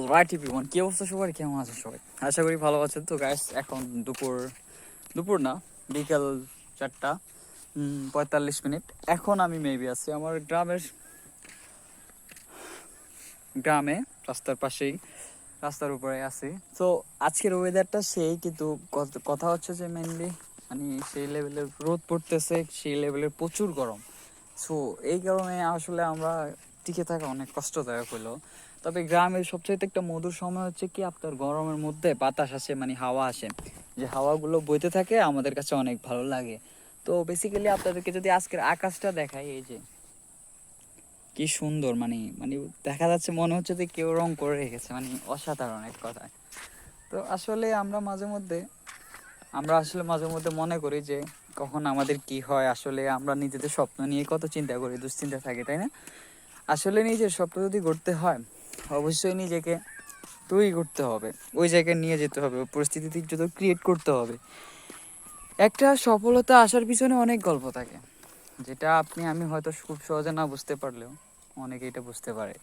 Alright everyone, কি অবস্থা সবার? কেমন আছে সবাই? আশা করি ভালো আছেন। তো গাইস, এখন দুপুর দুপুর না, বিকাল 4:45। এখন আমি মেবি আছি আমার গ্রামে, রাস্তার পাশেই, রাস্তার উপরে আছি। তো আজকের ওয়েদারটা সেই, কিন্তু কথা হচ্ছে যে মেনলি মানে সেই লেভেলের রোদ পড়তেছে, সেই লেভেলের প্রচুর গরম। সো এই কারণে আসলে আমরা টিকে থাকা অনেক কষ্টদায়ক হলো। তবে গ্রামের সবচাইতে একটা মধুর সময় হচ্ছে কি, আপনার গরমের মধ্যে বাতাস আসে, মানে হাওয়া আসে, যে হাওয়াগুলো বইতে থাকে, আমাদের কাছে অনেক ভালো লাগে। তো বেসিক্যালি আপনাদেরকে যদি আজকের আকাশটা দেখাই, এই যে কি সুন্দর, মানে মানে দেখা যাচ্ছে, মনে হচ্ছে যে কেউ রং করে রেখেছে, মানে অসাধারণ এক কথায়। তো আসলে আমরা মাঝে মধ্যে মনে করি যে কখন আমাদের কি হয়। আসলে আমরা নিজেদের স্বপ্ন নিয়ে কত চিন্তা করি, দুশ্চিন্তা থাকে, তাই না? আসলে নিজের স্বপ্ন যদি করতে হয়, অবশ্যই নিজেকে তৈরি করতে হবে, ওই জায়গায় নিয়ে যেতে হবে, ওই পরিস্থিতি যদি ক্রিয়েট করতে হবে। একটা সফলতা আসার পিছনে অনেক গল্প থাকে, যেটা আমি হয়তো খুব সহজে না বুঝতে পারলেও অনেকে এটা বুঝতে পারে।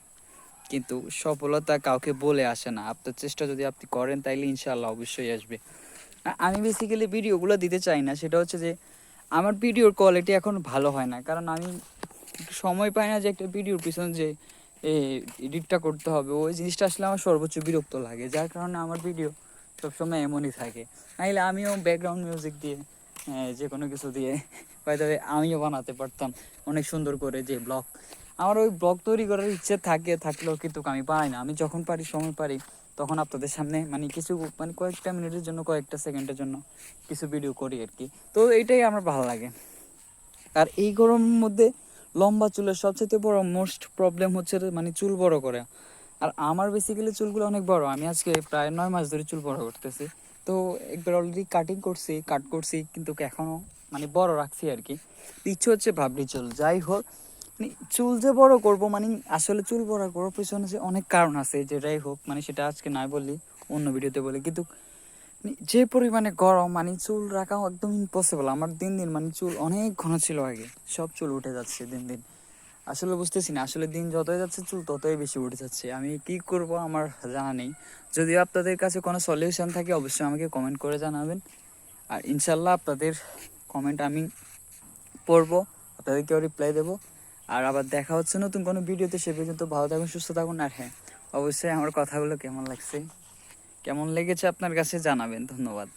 কিন্তু সফলতা কাউকে বলে আসে না, আপনার চেষ্টা যদি আপনি করেন তাইলে ইনশাআল্লাহ অবশ্যই আসবে। আমি বেসিক্যালি ভিডিওগুলো দিতে চাই না, সেটা হচ্ছে যে আমার ভিডিওর কোয়ালিটি এখন ভালো হয় না, কারণ আমি একটু সময় পাই না যে একটা ভিডিওর পিছনে যে এডিটটা করতে হবে, ওই জিনিসটা আসলে আমার সর্বোচ্চ বিরক্ত লাগে, যার কারণে আমার ভিডিও সবসময় এমনই থাকে। নাহলে আমিও ব্যাকগ্রাউন্ড মিউজিক দিয়ে, যে কোনো কিছু দিয়ে হয়তো আমিও বানাতে পারতাম অনেক সুন্দর করে যে ব্লগ। আমার ওই ব্লগ তৈরি করার ইচ্ছে থাকলেও কিন্তু আমি পারি না। আমি যখন পারি, সময় পারি, তখন আপনাদের সামনে মানে কিছু, মানে কয়েকটা মিনিটের জন্য, কয়েকটা সেকেন্ডের জন্য কিছু ভিডিও করি আর কি। তো এইটাই আমার ভালো লাগে। আর এই গরমের মধ্যে লম্বা চুলের সবচেয়ে বড় মোস্ট প্রবলেম হচ্ছে মানে চুল বড় করে। আর আমার বেসিক্যালি চুলগুলো অনেক বড়, আমি আজকে প্রায় 9 মাস ধরে চুল বড় করতেছি। তো একবার অলরেডি কাট করছি, কিন্তু এখনও মানে বড় রাখছি আর কি। ইচ্ছে হচ্ছে ভাবলি চুল যাই হোক, মানে চুল যে বড় করব, মানে আসলে চুল বড় করার পেছনে যে অনেক কারণ আছে, যেটাই হোক মানে সেটা আজকে নাই বললি, অন্য ভিডিওতে বলি। কিন্তু যে পরিমাণে গরম, মানে চুল রাখাও একদম ইম্পসিবল। আমার দিন দিন মানে চুল অনেক ঘন ছিল আগে, সব চুল উঠে যাচ্ছে দিন দিন। আসলে বুঝতেছি না, আসলে দিন যতই যাচ্ছে চুল ততই বেশি উঠে যাচ্ছে। আমি কি করব আমার জানা নেই। যদিও আপনাদের কাছে কোনো সলিউশন থাকে, অবশ্যই আমাকে কমেন্ট করে জানাবেন। আর ইনশাল্লাহ আপনাদের কমেন্ট আমি পড়বো, আপনাদেরকেও রিপ্লাই দেবো। আর আবার দেখা হচ্ছে নতুন কোনো ভিডিওতে। সে পর্যন্ত ভালো থাকুন, সুস্থ থাকুন। আর হ্যাঁ, অবশ্যই আমার কথাগুলো কেমন লেগেছে আপনার কাছে জানাবেন। ধন্যবাদ।